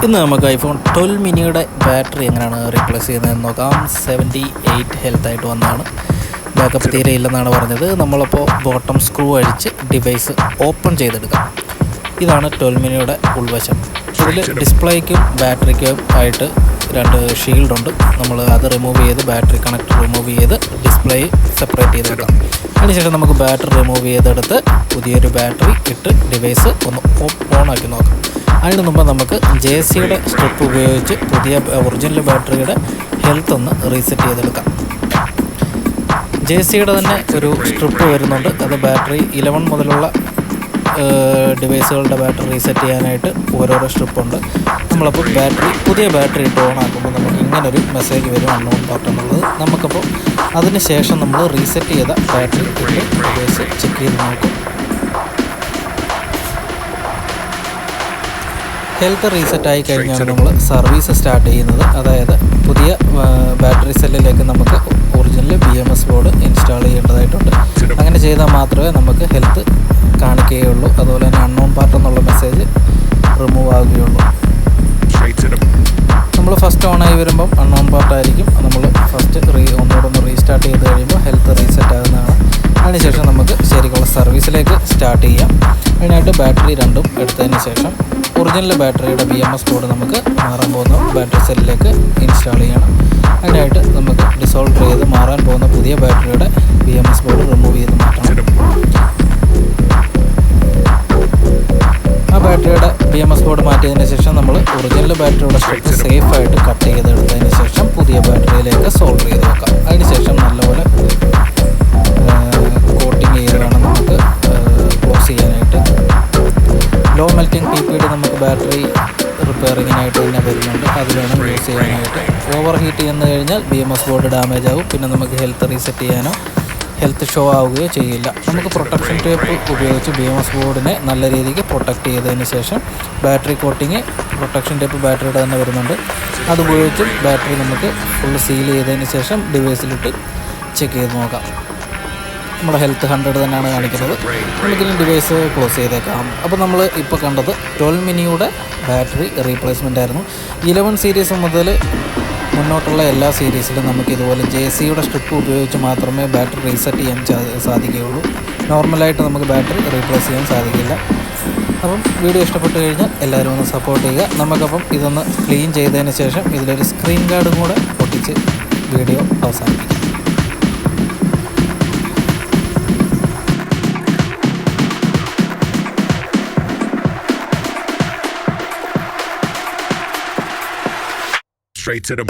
ഇന്ന് നമുക്ക് ഐഫോൺ 12 മിനിയുടെ ബാറ്ററി എങ്ങനെയാണ് റീപ്ലേസ് ചെയ്യുന്നതെന്ന് നോക്കാം. 78 ഹെൽത്തായിട്ട് വന്നതാണ്. ബാക്കപ്പ് തീരെ ഇല്ലെന്നാണ് പറഞ്ഞത്. നമ്മളിപ്പോൾ ബോട്ടം സ്ക്രൂ അഴിച്ച് ഡിവൈസ് ഓപ്പൺ ചെയ്തെടുക്കാം. ഇതാണ് 12 മിനിയുടെ ഉൾവശം. ഇതിൽ ഡിസ്പ്ലേക്കും ബാറ്ററിക്കും ആയിട്ട് രണ്ട് ഷീൽഡുണ്ട്. നമ്മൾ അത് റിമൂവ് ചെയ്ത് ബാറ്ററി കണക്ടർ റിമൂവ് ചെയ്ത് ഡിസ്പ്ലേ സെപ്പറേറ്റ് ചെയ്ത് വെക്കാം. അതിനുശേഷം നമുക്ക് ബാറ്ററി റിമൂവ് ചെയ്തെടുത്ത് പുതിയൊരു ബാറ്ററി ഇട്ട് ഡിവൈസ് ഒന്ന് ഓണാക്കി നോക്കാം. അതിന് മുമ്പ് നമുക്ക് JCയുടെ സ്ട്രിപ്പ് ഉപയോഗിച്ച് പുതിയ ഒറിജിനൽ ബാറ്ററിയുടെ ഹെൽത്ത് ഒന്ന് റീസെറ്റ് ചെയ്തെടുക്കാം. JCയുടെ തന്നെ ഒരു സ്ട്രിപ്പ് വരുന്നുണ്ട്. അത് ബാറ്ററി 11 മുതലുള്ള ഡിവൈസുകളുടെ ബാറ്ററി റീസെറ്റ് ചെയ്യാനായിട്ട് ഓരോരോ സ്ട്രിപ്പുണ്ട്. നമ്മളപ്പോൾ പുതിയ ബാറ്ററി ഇട്ട് ഓൺ ആക്കുമ്പോൾ നമുക്ക് ഇങ്ങനൊരു മെസ്സേജ് വരും, അൺനോൺ പാർട്ട് എന്നുള്ളത്. നമുക്കപ്പോൾ അതിന് ശേഷം നമ്മൾ റീസെറ്റ് ചെയ്ത ബാറ്ററി ഇട്ട് ഡിവൈസ് ചെക്ക് ചെയ്ത് നോക്കും. ഹെൽത്ത് റീസെറ്റ് ആയി കഴിഞ്ഞാണ് നമ്മൾ സർവീസ് സ്റ്റാർട്ട് ചെയ്യുന്നത്. അതായത് പുതിയ ബാറ്ററി സെല്ലിലേക്ക് നമുക്ക് ഒറിജിനൽ BMS ബോർഡ് ഇൻസ്റ്റാൾ ചെയ്യേണ്ടതായിട്ടുണ്ട്. അങ്ങനെ ചെയ്താൽ മാത്രമേ നമുക്ക് ഹെൽത്ത് കാണിക്കുകയുള്ളൂ. അതുപോലെ തന്നെ അൺനോൺ പാർട്ട് എന്നുള്ള മെസ്സേജ് റിമൂവ് ആവുകയുള്ളൂ. നമ്മൾ ഫസ്റ്റ് ഓണായി വരുമ്പം അൺനോൺ പാർട്ടായിരിക്കും. നമ്മൾ ഫസ്റ്റ് ഒന്നുകൂടെ റീസ്റ്റാർട്ട് ചെയ്ത് കഴിയുമ്പോൾ ഹെൽത്ത് റീസെറ്റ് ആകുന്നതാണ്. അതിനുശേഷം നമുക്ക് ശരിക്കുള്ള സർവീസിലേക്ക് സ്റ്റാർട്ട് ചെയ്യാം. അതിനായിട്ട് ബാറ്ററി രണ്ടും എടുത്തതിന് ശേഷം ഒറിജിനൽ ബാറ്ററിയുടെ BMS ബോർഡ് നമുക്ക് മാറാൻ പോകുന്ന ബാറ്ററി സെല്ലിലേക്ക് ഇൻസ്റ്റാൾ ചെയ്യണം. അതിനായിട്ട് നമുക്ക് ഡിസോൾവ് ചെയ്ത് മാറാൻ പോകുന്ന പുതിയ ബാറ്ററിയുടെ BMS ബോർഡ് റിമൂവ് ചെയ്ത് മാറ്റണം. ആ ബാറ്ററിയുടെ BMS ബോർഡ് മാറ്റിയതിന് ശേഷം നമ്മൾ ഒറിജിനൽ ബാറ്ററിയുടെ സ്ട്രിപ്പ് സേഫായിട്ട് കട്ട് ചെയ്തെടുത്തതിന് ശേഷം പുതിയ ബാറ്ററിയിലേക്ക് സോൾഡർ ചെയ്ത് വെക്കാം. അതിനുശേഷം നല്ലപോലെ കോട്ടിങ് ചെയ്താണ് നമുക്ക് ക്ലോസ് ചെയ്യാനായിട്ട്. ലോ മെൽറ്റിംഗ് PPD നമുക്ക് ബാറ്ററി റിപ്പയറിങ്ങിനായിട്ട് തന്നെ വരുന്നുണ്ട്. അത് വേണം യൂസ് ചെയ്യാനായിട്ട്. ഓവർ ഹീറ്റ് ചെയ്യുന്ന കഴിഞ്ഞാൽ BMS ബോർഡ് ഡാമേജ് ആകും. പിന്നെ നമുക്ക് ഹെൽത്ത് റീസെറ്റ് ചെയ്യാനോ ഹെൽത്ത് ഷോ ആവുകയോ ചെയ്യില്ല. നമുക്ക് പ്രൊട്ടക്ഷൻ ടേപ്പ് ഉപയോഗിച്ച് BMS ബോർഡിനെ നല്ല രീതിക്ക് പ്രൊട്ടക്റ്റ് ചെയ്തതിന് ശേഷം ബാറ്ററി കോട്ടിങ് പ്രൊട്ടക്ഷൻ ടേപ്പ് ബാറ്ററിയുടെ തന്നെ വരുന്നുണ്ട്. അതുപയോഗിച്ച് ബാറ്ററി നമുക്ക് ഫുള്ള് സീൽ ചെയ്തതിന് ശേഷം ഡിവൈസിലിട്ട് ചെക്ക് ചെയ്ത് നോക്കാം. നമ്മുടെ ഹെൽത്ത് 100 തന്നെയാണ് കാണിക്കുന്നത്. നമുക്കിനി ഡിവൈസ് ക്ലോസ് ചെയ്തേക്കാം. അപ്പോൾ നമ്മൾ ഇപ്പോൾ കണ്ടത് 12 മിനിയുടെ ബാറ്ററി റീപ്ലേസ്മെൻ്റ് ആയിരുന്നു. 11 സീരീസ് മുതൽ മുന്നോട്ടുള്ള എല്ലാ സീരീസിലും നമുക്ക് ഇതുപോലെ JCയുടെ സ്ട്രിപ്പ് ഉപയോഗിച്ച് മാത്രമേ ബാറ്ററി റീസെറ്റ് ചെയ്യാൻ സാധിക്കുകയുള്ളൂ. നോർമലായിട്ട് നമുക്ക് ബാറ്ററി റീപ്ലേസ് ചെയ്യാൻ സാധിക്കില്ല. അപ്പം വീഡിയോ ഇഷ്ടപ്പെട്ട് കഴിഞ്ഞാൽ എല്ലാവരും ഒന്ന് സപ്പോർട്ട് ചെയ്യുക. നമുക്കപ്പം ഇതൊന്ന് ക്ലീൻ ചെയ്തതിന് ശേഷം ഇതിലൊരു സ്ക്രീൻ ഗാർഡും കൂടെ പൊട്ടിച്ച് വീഡിയോ അവസാനിപ്പിക്കും. Straight to the